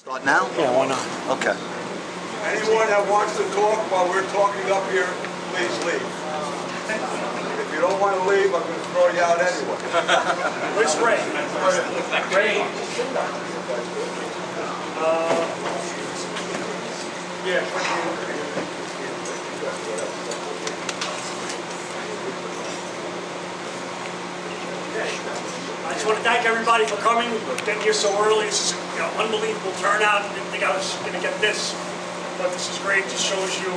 Start now? Yeah, why not? Okay. Anyone that wants to talk while we're talking up here, please leave. If you don't want to leave, I'm going to throw you out anyway. Where's Ray? Ray. Yeah. I just want to thank everybody for coming, getting here so early. This is an unbelievable turnout. I didn't think I was going to get this, but this is great. Just shows you,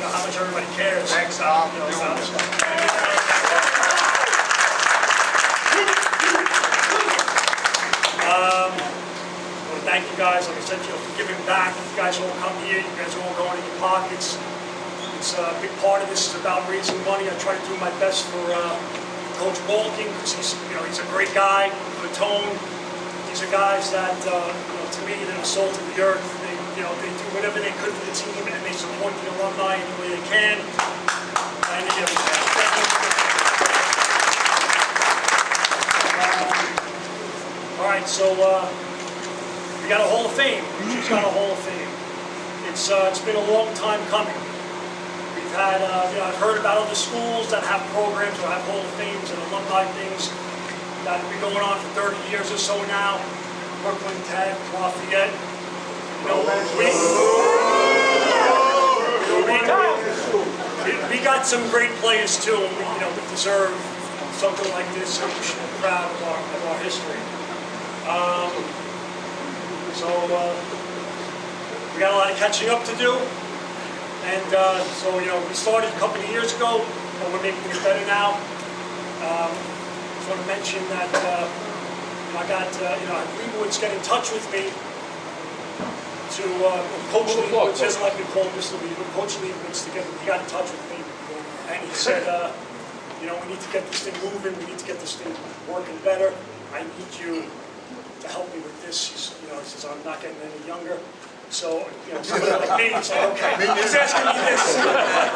how much everybody cares. Thanks, Al. Thank you guys. Like I said, for giving back. You guys all come here. You guys all go into your pockets. It's a big part of this is about raising money. I try to do my best for Coach Balking because he's a great guy, good tone. These are guys that to me they're the salt of the earth. They do whatever they could for the team and they support the alumni any way they can. And all right, so. We got a Hall of Fame. She's got a Hall of Fame. It's been a long time coming. We've had, I've heard about other schools that have programs or have Hall of Fames and alumni things that have been going on for 30 years or so now. Brooklyn, Tech, Lafayette. We got some great players too, and we deserve something like this. So we should be proud of our history. So we got a lot of catching up to do, and so we started a couple of years ago, and we're making it better now. Just want to mention that I got Lee Boyce get in touch with me to Coach Lee Boyce, doesn't like me called Mr. Lee, but Coach Lee Boyce he got in touch with me, and he said, we need to get this thing moving, we need to get this thing working better. I need you to help me with this. He says, I'm not getting any younger. So, somebody like me, it's like, okay, he's asking me this.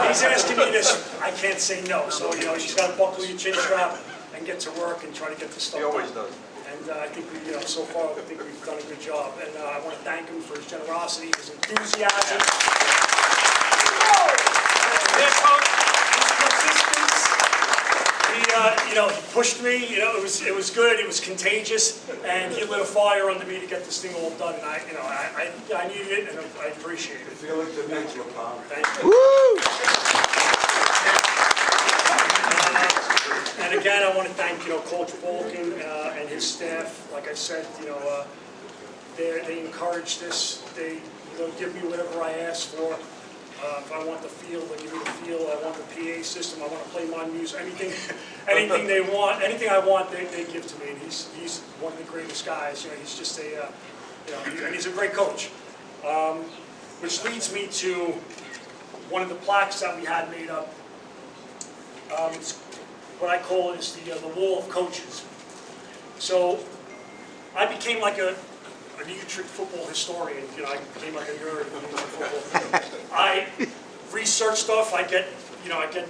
He's asking me this. I can't say no. So, she's got to buckle your chin strap and get to work and try to get this stuff done. He always does. And I think so far, I think we've done a good job. And I want to thank him for his generosity, his enthusiasm. His persistence. He pushed me. It was good. It was contagious, and he lit a fire under me to get this thing all done. And I needed it, and I appreciate it. Feeling to meet you, Pam. Thank you. And again, I want to thank Coach Balking and his staff. Like I said, they encourage this. They give me whatever I ask for. If I want the field, they give me the field. I want the PA system. I want to play my music. Anything they want, anything I want, they give to me. And he's one of the greatest guys. He's just and he's a great coach. Which leads me to one of the plaques that we had made up. What I call it is the wall of coaches. So I became like a Utrecht football historian. I became like a nerd in football. I research stuff. I get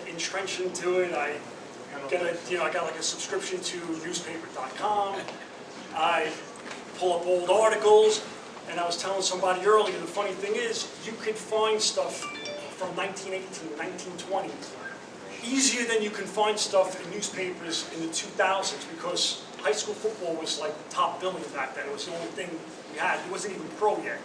entrenched into it. I got like a subscription to newspaper.com. I pull up old articles, and I was telling somebody earlier, the funny thing is, you could find stuff from 1918, 1920, easier than you can find stuff in newspapers in the 2000s, because high school football was like the top billing back then. It was the only thing we had. It wasn't even pro yet.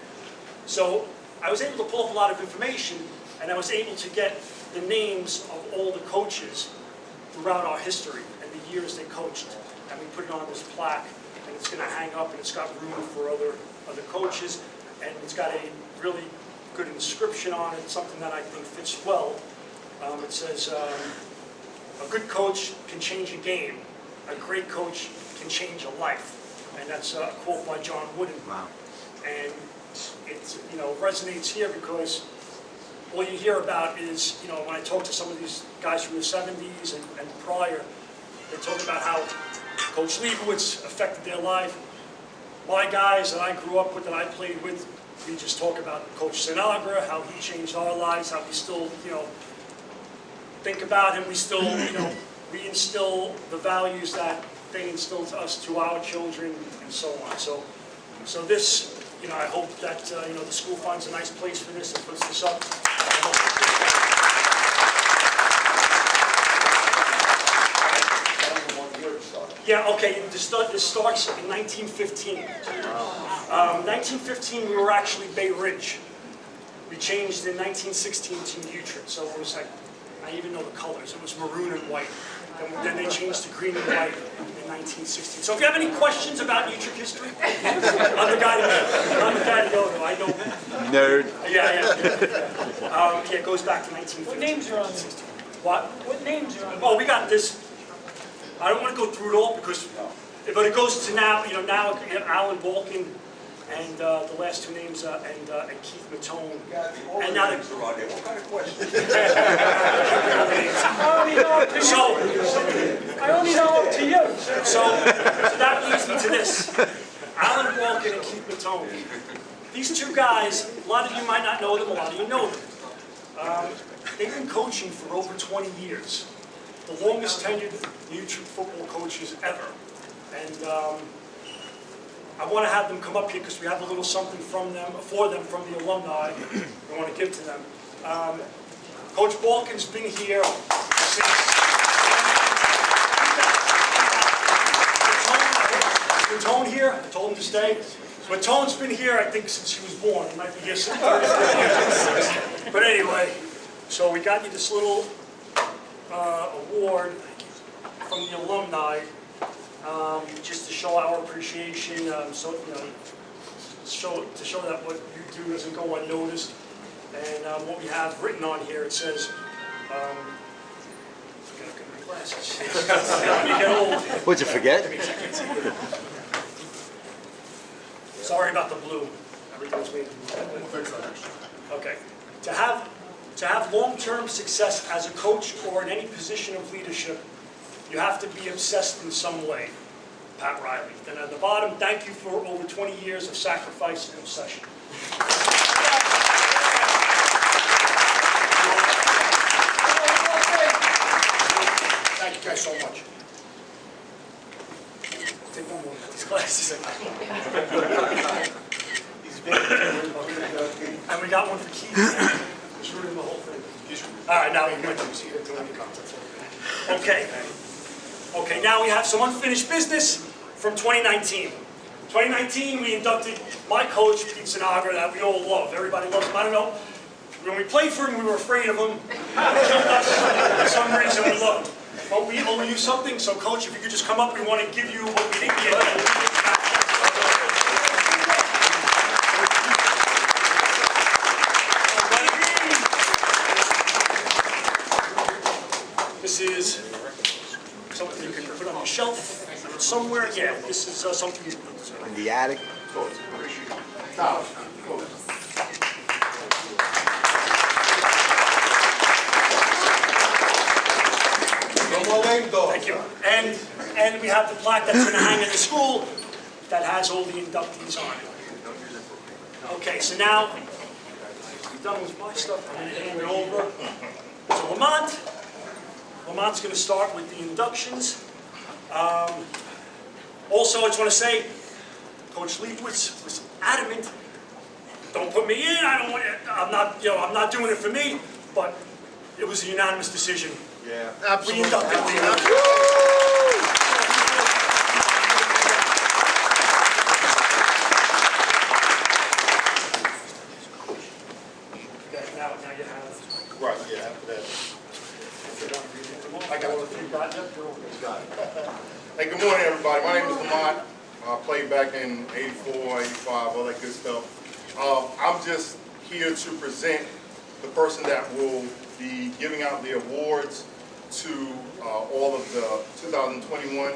So I was able to pull up a lot of information, and I was able to get the names of all the coaches throughout our history and the years they coached. And we put it on this plaque, and it's going to hang up, and it's got room for other coaches, and it's got a really good inscription on it, something that I think fits well. It says, a good coach can change a game. A great coach can change a life. And that's a quote by John Wooden. Wow. And it resonates here because all you hear about is, when I talk to some of these guys from the 70s and prior, they talk about how Coach Lee Boyce affected their life. My guys that I grew up with, that I played with, we just talk about Coach Sinagra, how he changed our lives, how we still, think about him. We still, we instill the values that they instill to us, to our children, and so on. So this, I hope that, the school finds a nice place for this and puts this up. Yeah, okay, this starts in 1915. 1915, we were actually Bay Ridge. We changed in 1916 to Utrecht, so it was like, I even know the colors. It was maroon and white. Then they changed to green and white in 1916. So if you have any questions about Utrecht history, I'm the guy to go to. I know. Nerd. Yeah. Yeah, it goes back to 1915. What names are on there? What? What names are on there? Oh, we got this. I don't want to go through it all because, but it goes to now. Now Alan Balkin and the last two names and Keith Matone. And now the names are on there. What kind of question? I only know up to you. So that leads me to this. Alan Balkin and Keith Matone. These two guys, a lot of you might not know them, a lot of you know them. They've been coaching for over 20 years. The longest tenured Utrecht football coaches ever. And I want to have them come up here because we have a little something for them from the alumni I want to give to them. Coach Balkin's been here since Matone here. I told him to stay. Matone's been here, I think, since he was born. He might be here since 30 years. But anyway, so we got you this little award from the alumni, just to show our appreciation. To show that what you do doesn't go unnoticed. And what we have written on here, it says. I gotta look at my glasses. When you get old. What'd you forget? Sorry about the blue. Everything's made. Okay. To have long-term success as a coach or in any position of leadership, you have to be obsessed in some way. Pat Riley. And at the bottom, thank you for over 20 years of sacrifice and obsession. Thank you guys so much. Take one more of these glasses. And we got one for Keith. He's ruining the whole thing. All right, now we're going to see it. Okay. Okay, now we have some unfinished business from 2019. 2019, we inducted my coach, Pete Sinagra, that we all love. Everybody loves him. I don't know. When we played for him, we were afraid of him. He killed us. For some reason, we love him. But we owe you something, so Coach, if you could just come up, we want to give you what we didn't get. This is something you can put on your shelf somewhere. Yeah, this is something you can put In the attic. Thank you. And we have the plaque that's going to hang in the school that has all the inductees on it. Okay, so now we're done with my stuff. I'm going to hand it over to Lamont. Lamont's going to start with the inductions. Also, I just want to say, Coach Lee Boyce was adamant. Don't put me in. I'm not doing it for me. But it was a unanimous decision. Yeah, We inducted Lee. Now you have. Right, yeah, after that. I got one for you, got it? Hey, good morning, everybody. My name is Lamont. I played back in 84, 85, all that good stuff. I'm just here to present the person that will be giving out the awards to all of the 2021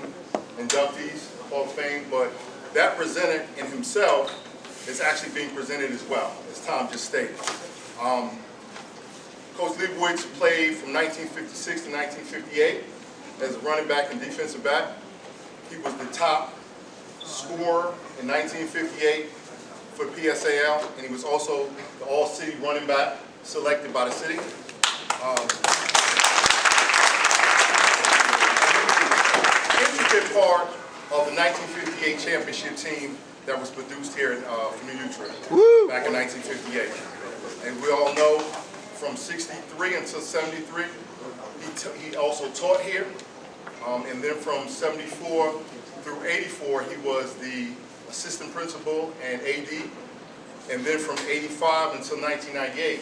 inductees of Hall of Fame, but that presenter in himself is actually being presented as well, as Tom just stated. Coach Lee Boyce played from 1956 to 1958 as a running back and defensive back. He was the top scorer in 1958 for PSAL, and he was also the all-city running back selected by the city. Intricate part of the 1958 championship team that was produced here from New Utrecht back in 1958. And we all know from 63 until 73, he also taught here. And then from 74 through 84, he was the assistant principal and AD. And then from 85 until 1998,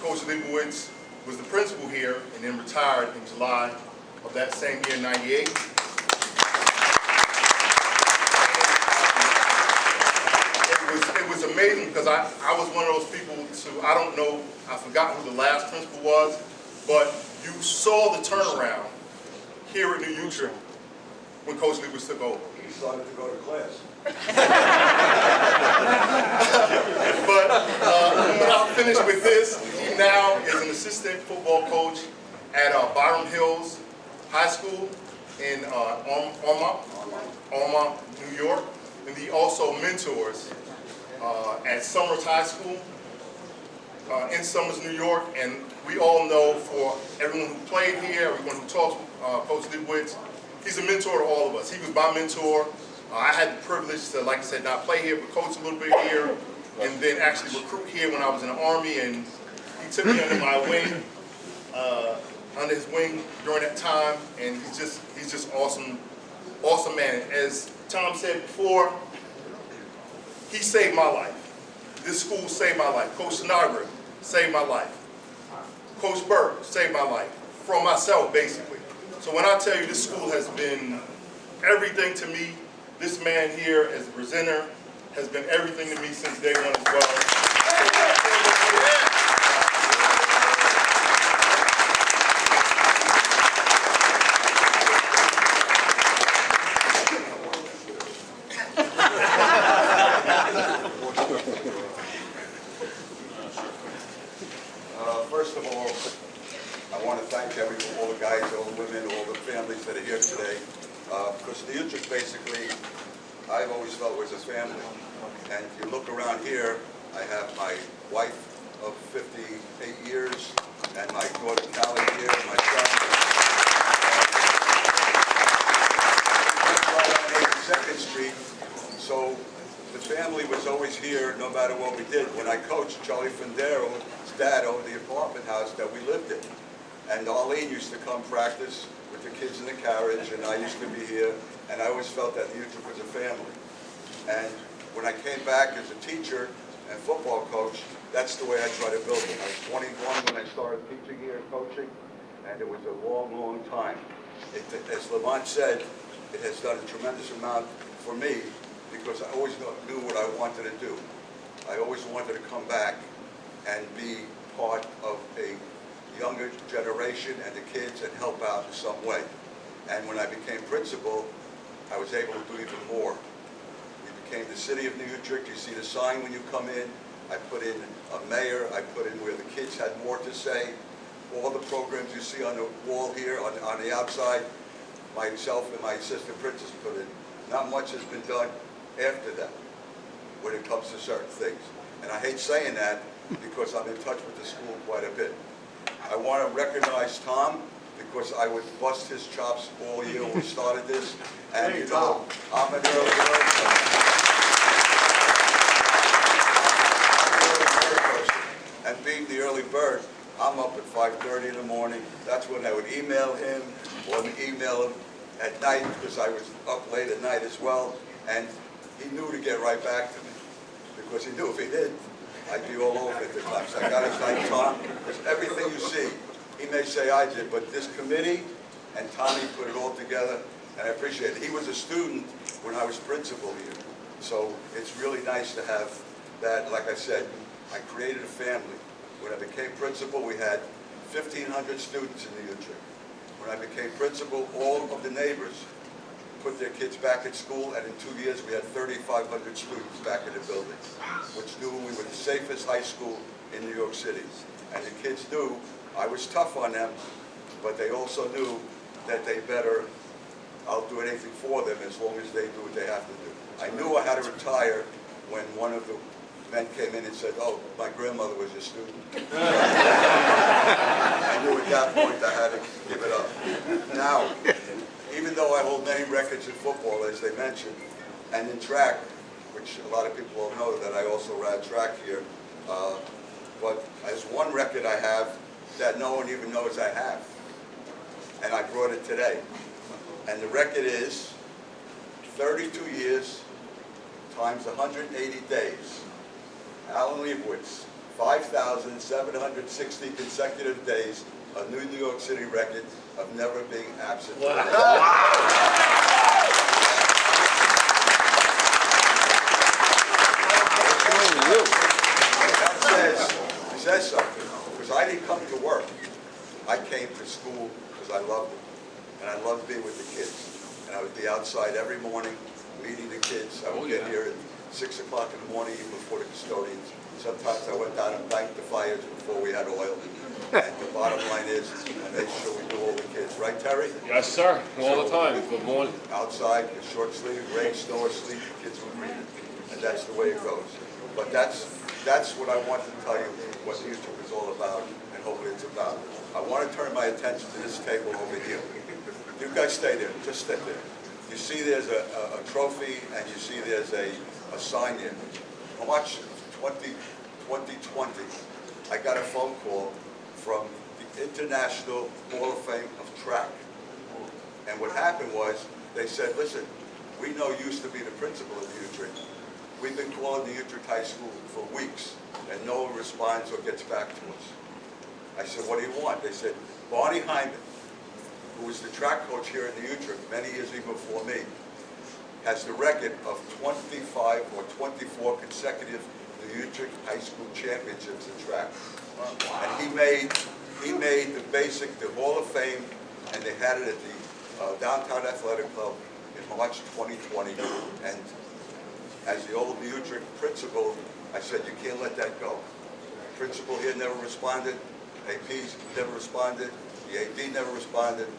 Coach Lee Boyce was the principal here and then retired in July of that same year, 98. It was amazing because I was one of those people I don't know, I forgot who the last principal was, but you saw the turnaround here at New Utrecht when Coach Lee Boyce took over. He started to go to class. But when I'm finished with this, he now is an assistant football coach at Byram Hills High School in Alma, New York. And he also mentors at Summers High School in Summers, New York. And we all know, for everyone who played here, everyone who talks Coach Lee Boyce, he's a mentor to all of us. He was my mentor. I had the privilege to, like I said, not play here, but coach a little bit here, and then actually recruit here when I was in the Army, and he took me under my wing, under his wing during that time, and he's just awesome man. As Tom said before, he saved my life. This school saved my life. Coach Sinagra saved my life. Coach Burke saved my life, from myself, basically. So when I tell you this school has been everything to me, this man here as a presenter has been everything to me since day one as well. First of all, I want to thank all the guys, all the women, all the families that are here today. Because the Utrecht, basically, I've always felt was a family. And if you look around here, I have my wife of 58 years, and my daughter Callie here, and my son. Right on 82nd Street. So the family was always here no matter what we did. When I coached Charlie Fondero's dad over the apartment house that we lived in. And Arlene used to come practice with the kids in the carriage, and I used to be here, and I always felt that Utrecht was a family. And when I came back as a teacher and football coach, that's the way I try to build it. I was 21 when I started teaching here and coaching, and it was a long, long time. As Lamont said, it has done a tremendous amount for me because I always knew what I wanted to do. I always wanted to come back and be part of a younger generation and the kids and help out in some way. And when I became principal, I was able to do even more. We became the city of New Utrecht. You see the sign when you come in. I put in a mayor. I put in where the kids had more to say. All the programs you see on the wall here, on the outside, myself and my assistant principals put in. Not much has been done after that when it comes to certain things. And I hate saying that because I'm in touch with the school quite a bit. I want to recognize Tom because I would bust his chops all year when we started this. And you know, I'm an early bird person. And being the early bird, I'm up at 5:30 in the morning. That's when I would email him or email him at night because I was up late at night as well. And he knew to get right back to me because he knew if he did, I'd be all over it at the time. So I got to thank Tom, because everything you see, he may say I did, but this committee and Tommy put it all together, and I appreciate it. He was a student when I was principal here, so it's really nice to have that. Like I said, I created a family. When I became principal, we had 1,500 students in the Utrecht. When I became principal, all of the neighbors put their kids back at school, and in 2 years we had 3,500 students back in the building, which knew we were the safest high school in New York City. And the kids knew I was tough on them, but they also knew that they better, I'll do anything for them as long as they do what they have to do. I knew I had to retire when one of the men came in and said, "Oh, my grandmother was a student." I knew at that point I had to give it up. Now, even though I hold many records in football, as they mentioned, and in track, which which a lot of people don't know that I also ran track here. But there's one record I have that no one even knows I have. And I brought it today. And the record is 32 years times 180 days. Alan Leibowitz, 5,760 consecutive days, a New York City record of never being absent. Wow. That says something, because I didn't come to work. I came to school because I loved it, and I loved being with the kids. And I would be outside every morning, meeting the kids. I would get here at 6 o'clock in the morning, even before the custodians. Sometimes I went down and banked the fires before we had oil. And the bottom line is, I made sure we do all the kids. Right, Terry? Yes, sir. All the time. Good morning. Outside, in short sleeve, rain, snow, or sleet, the kids would read it. And that's the way it goes. But that's what I want to tell you, what the Utrecht is all about, and hopefully it's about. I want to turn my attention to this table over here. You guys stay there. Just stay there. You see there's a trophy, and you see there's a sign there. March 2020, I got a phone call from the International Hall of Fame of Track. And what happened was, they said, listen, we know you used to be the principal of the Utrecht. We've been calling the Utrecht High School for weeks, and no one responds or gets back to us. I said, what do you want? They said, Barney Hyman, who was the track coach here in the Utrecht many years even before me, has the record of 25 or 24 consecutive Utrecht High School championships in track. And he made the Hall of Fame, and they had it at the Downtown Athletic Club in March 2020. And as the old Utrecht principal, I said, you can't let that go. The principal here never responded, APs never responded, the AD never responded,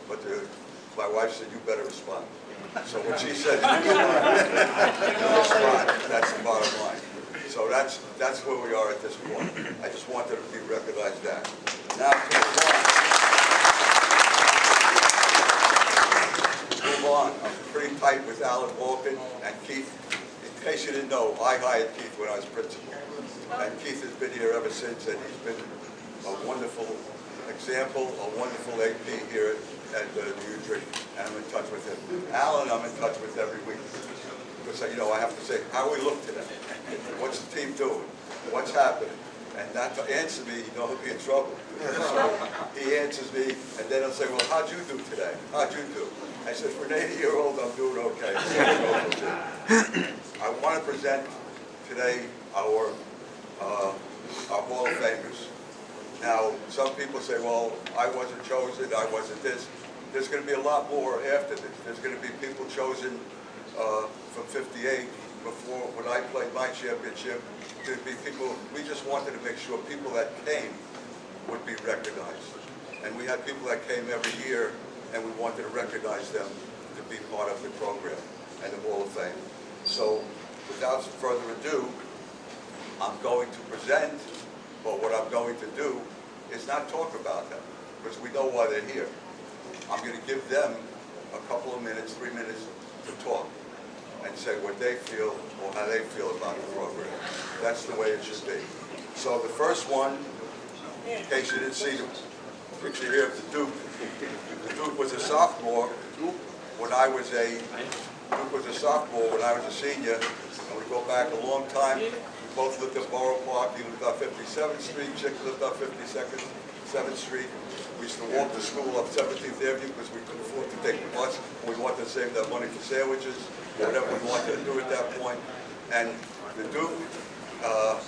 but my wife said, you better respond. So when she said, you respond, that's the bottom line. So that's where we are at this point. I just wanted to be recognized that. Now to move on. I'm pretty tight with Alan Balkan and Keith. In case you didn't know, I hired Keith when I was principal. And Keith has been here ever since, and he's been a wonderful example, a wonderful AP here at the Utrecht, and I'm in touch with him. Alan, I'm in touch with every week. Because, I have to say, how we look today? What's the team doing? What's happening? And not to answer me, he'll be in trouble. So he answers me, and then he'll say, well, how'd you do today? How'd you do? I said, for an 80-year-old, I'm doing okay. I want to present today our Hall of Famers. Now, some people say, well, I wasn't chosen, I wasn't this. There's going to be a lot more after this. There's going to be people chosen from 58, before when I played my championship. There'd be people, we just wanted to make sure people that came would be recognized. And we had people that came every year, and we wanted to recognize them to be part of the program and the Hall of Fame. So, without further ado, I'm going to present, but what I'm going to do is not talk about them, because we know why they're here. I'm going to give them a couple of minutes, 3 minutes, to talk and say what they feel or how they feel about the program. That's the way it should be. So the first one, in case you didn't see the picture here of the Duke. The Duke was a sophomore when I was a senior, and we go back a long time. We both lived in Borough Park. He lived on 57th Street, Chick lived on 7th Street. We used to walk to school up 17th Avenue because we couldn't afford to take the bus. We wanted to save that money for sandwiches, whatever we wanted to do at that point. And the Duke, I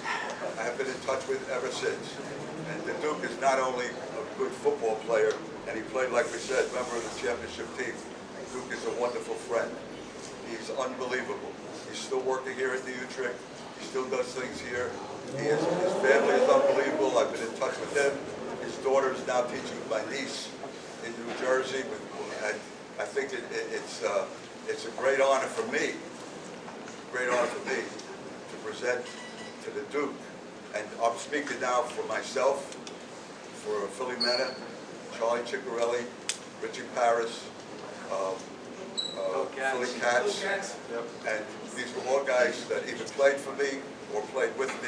have been in touch with ever since. And the Duke is not only a good football player, and he played, like we said, member of the championship team. Duke is a wonderful friend. He's unbelievable. He's still working here at the Utrecht. He still does things here. His family is unbelievable. I've been in touch with him. His daughter is now teaching my niece in New Jersey. And I think it's a great honor for me, to present to the Duke. And I'm speaking now for myself, for Philly Mena, Charlie Ciccarelli, Richie Paris, Philly Cats. And these were all guys that either played for me or played with me.